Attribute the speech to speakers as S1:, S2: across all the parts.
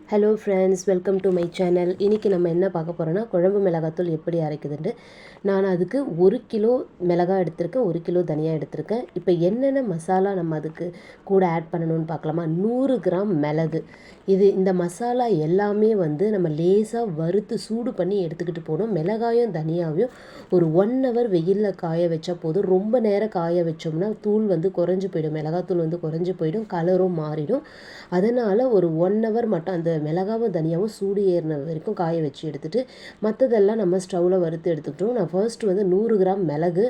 S1: Hello friends, welcome to my channel. இன்றைக்கி நம்ம என்ன பார்க்க போகிறோன்னா, குழம்பு மிளகாத்தூள் எப்படி அரைக்குதுன்ட்டு. நான் அதுக்கு 1 கிலோ மிளகாய் எடுத்திருக்கேன், 1 கிலோ தனியா எடுத்திருக்கேன். இப்போ என்னென்ன மசாலா நம்ம அதுக்கு கூட ஆட் பண்ணணும்னு பார்க்கலாமா. 100 கிராம் மிளகு. இந்த மசாலா எல்லாமே நம்ம லேசாக வறுத்து சூடு பண்ணி எடுத்துக்கிட்டு போகணும். மிளகாயும் தனியாவையும் ஒரு 1 ஹவர் வெயிலில் காய வச்சா போதும். ரொம்ப நேரம் காய வச்சோம்னா தூள் குறைஞ்சி போயிடும், மிளகாத்தூள் குறைஞ்சி போயிடும், கலரும் மாறிடும். அதனால் ஒரு 1 ஹவர் மட்டும் அந்த மிளகாவும் தனியாவும் சூடு ஏறின வரைக்கும் காய வச்சு எடுத்துகிட்டு மற்றதெல்லாம் நம்ம ஸ்டவ்வில் வறுத்து எடுத்துக்கிட்டோம். நான் ஃபர்ஸ்ட் 100 கிராம் மிளகு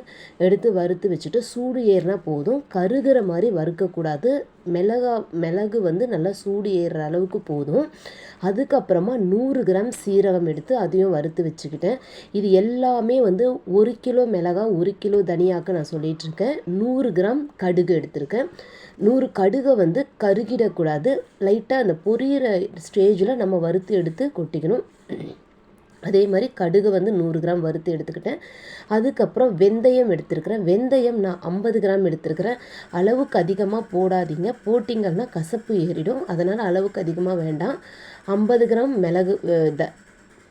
S1: எடுத்து வறுத்து வச்சுட்டு சூடு ஏறினா போதும், கருகிற மாதிரி வறுக்கக்கூடாது. மிளகு நல்லா சூடு ஏறுற அளவுக்கு போதும். அதுக்கப்புறமா 100 கிராம் சீரகம் எடுத்து அதையும் வறுத்து வச்சுக்கிட்டேன். இது எல்லாமே 1 கிலோ மிளகாய் 1 கிலோ தனியாக்கு நான் சொல்லிகிட்ருக்கேன். 100 கிராம் கடுகு எடுத்திருக்கேன். 100 கடுகை கருகிடக்கூடாது, லைட்டாக அந்த பொரியிற ஸ்டேஜில் நம்ம வறுத்து எடுத்து கொட்டிக்கணும். அதே மாதிரி கடுகு 100 கிராம் வறுத்து எடுத்துக்கிட்டேன். அதுக்கப்புறம் வெந்தயம் எடுத்துருக்கிறேன். வெந்தயம் நான் 50 கிராம் எடுத்துருக்கிறேன். அளவுக்கு அதிகமாக போடாதீங்க, போட்டிங்கன்னா கசப்பு ஏறிடும். அதனால் அளவுக்கு அதிகமாக வேண்டாம். 50 கிராம்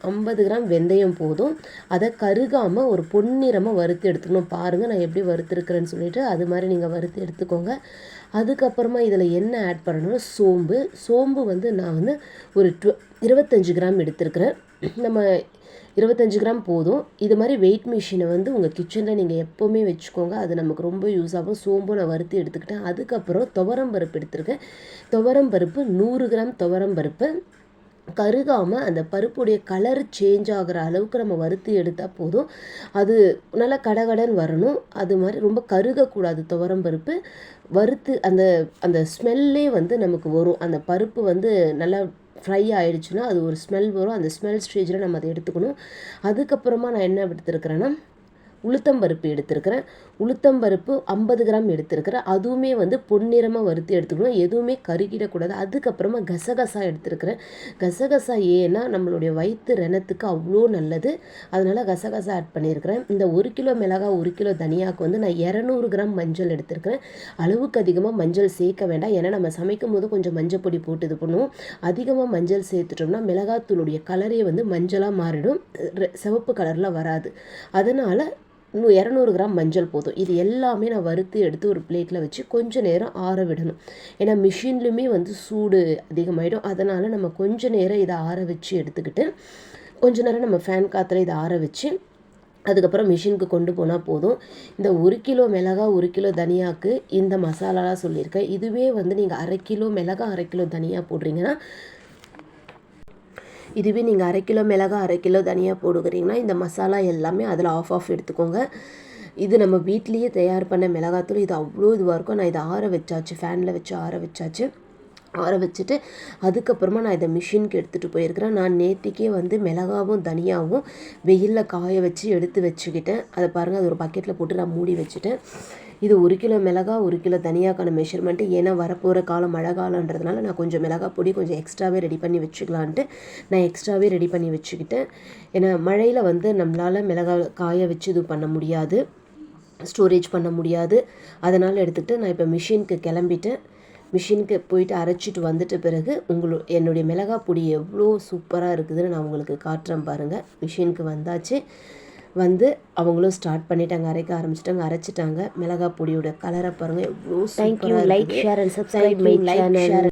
S1: 50 கிராம் வெந்தயம் போதும். அதை கருகாமல் ஒரு பொன்னிறமாக வறுத்து எடுத்துக்கணும். பாருங்கள் நான் எப்படி வறுத்துருக்குறேன்னு சொல்லிவிட்டு அது மாதிரி நீங்கள் வறுத்து எடுத்துக்கோங்க. அதுக்கப்புறமா இதில் என்ன ஆட் பண்ணணும்னா சோம்பு நான் ஒரு 25 கிராம் எடுத்துருக்கிறேன். நம்ம 25 கிராம் போதும். இது மாதிரி வெயிட் மிஷினை உங்கள் கிச்சனில் நீங்கள் எப்போவுமே வச்சுக்கோங்க, அது நமக்கு ரொம்ப யூஸ் ஆகும். சோம்பு நான் வறுத்து எடுத்துக்கிட்டேன். அதுக்கப்புறம் துவரம்பருப்பு எடுத்துருக்கேன். துவரம்பருப்பு 100 கிராம் துவரம்பருப்பு கருகாமல் அந்த பருப்புடைய கலர் சேஞ்ச் ஆகிற அளவுக்கு நம்ம வறுத்து எடுத்தால் போதும். அது நல்லா கடகடன்னு வரணும். அது மாதிரி ரொம்ப கருகக்கூடாது. துவரம்பருப்பு வறுத்து அந்த அந்த ஸ்மெல்லே நமக்கு வரும். அந்த பருப்பு நல்லா ஃப்ரை ஆகிடுச்சுன்னா அது ஒரு ஸ்மெல் வரும். அந்த ஸ்மெல் ஸ்டேஜில் நம்ம அதை எடுத்துக்கணும். அதுக்கப்புறமா நான் என்ன எடுத்துருக்கிறேன்னா உளுத்தம்பருப்பு எடுத்துருக்கிறேன். உளுத்தம்பருப்பு 50 கிராம் எடுத்துருக்கிறேன். அதுவுமே பொன்னிறமாக வறுத்து எடுத்துக்கணும், எதுவுமே கருகிடக்கூடாது. அதுக்கப்புறமா கசகசா எடுத்துருக்கிறேன். கசகசா ஏன்னா நம்மளுடைய வயிற்று ரணத்துக்கு அவ்வளோ நல்லது, அதனால் கசகசா ஆட் பண்ணியிருக்கிறேன். இந்த 1 கிலோ மிளகாய் 1 கிலோ தனியாவுக்கு நான் 200 கிராம் மஞ்சள் எடுத்துருக்கிறேன். அளவுக்கு அதிகமாக மஞ்சள் சேர்க்க வேண்டாம், ஏன்னா நம்ம சமைக்கும் போது கொஞ்சம் மஞ்சள் பொடி போட்டு இது பண்ணுவோம். அதிகமாக மஞ்சள் சேர்த்துட்டோம்னா மிளகாத்தூளுடைய கலரே மஞ்சளாக மாறிடும், சிவப்பு கலரில் வராது. அதனால் 200 கிராம் மஞ்சள் போதும். இது எல்லாமே நான் வறுத்து எடுத்து ஒரு பிளேட்டில் வச்சு கொஞ்சம் நேரம் ஆற விடணும். ஏன்னா மிஷின்லையுமே சூடு அதிகமாகிடும். அதனால் நம்ம கொஞ்சம் நேரம் இதை ஆற வச்சு எடுத்துக்கிட்டு கொஞ்ச நேரம் நம்ம ஃபேன் காற்றுல இதை ஆற வச்சு அதுக்கப்புறம் மிஷினுக்கு கொண்டு போனால் போதும். இந்த 1 கிலோ மிளகாய் 1 கிலோ தனியாவுக்கு இந்த மசாலாலாம் சொல்லியிருக்கேன். இதுவே நீங்கள் 1/2 கிலோ மிளகாய் 1/2 கிலோ தனியா போடுறீங்கன்னா, இதுவே நீங்கள் 1/2 கிலோ மிளகாய் 1/2 கிலோ தனியாக போடுகிறீங்கன்னா இந்த மசாலா எல்லாமே அதில் ஆஃப் எடுத்துக்கோங்க. இது நம்ம வீட்லேயே தயார் பண்ண மிளகாத்தூள். இது அவ்வளோ இதுவாக இருக்கும். நான் இதை ஆற வச்சாச்சு, ஃபேனில் வச்சு ஆற வச்சுட்டு அதுக்கப்புறமா நான் இதை மிஷினுக்கு எடுத்துகிட்டு போயிருக்கிறேன். நான் நேற்றுக்கே மிளகாவும் தனியாவும் வெயிலில் காய வச்சு எடுத்து வச்சுக்கிட்டேன். அதை பாருங்கள், அது ஒரு பக்கெட்டில் போட்டு நான் மூடி வச்சுட்டேன். இது 1 கிலோ மிளகாய் 1 கிலோ தனியாக்கான மெஷர்மெண்ட்டு. ஏன்னா வரப்போகிற காலம் மழை காலன்றதுனால நான் கொஞ்சம் மிளகாய் பொடி கொஞ்சம் எக்ஸ்ட்ராவே ரெடி பண்ணி வச்சுக்கலான்ட்டு நான் எக்ஸ்ட்ராவே ரெடி பண்ணி வச்சுக்கிட்டேன். ஏன்னா மழையில் நம்மளால் மிளகாய் காய வச்சு இது பண்ண முடியாது, ஸ்டோரேஜ் பண்ண முடியாது. அதனால் எடுத்துகிட்டு நான் இப்போ மிஷினுக்கு கிளம்பிட்டேன். மிஷினுக்கு போயிட்டு அரைச்சிட்டு வந்துட்ட பிறகு என்னுடைய மிளகாய் பொடி எவ்வளோ சூப்பராக இருக்குதுன்னு நான் உங்களுக்கு காட்டுறேன் பாருங்கள். மிஷினுக்கு வந்தாச்சு. அவங்களும் ஸ்டார்ட் பண்ணிட்டாங்க, அரைக்க ஆரம்பிச்சிட்டாங்க, அரைச்சிட்டாங்க. மிளகாய் பொடியோட கலரை பாருங்கள் எவ்வளோ சூப்பராக. Like, share and subscribe my channel.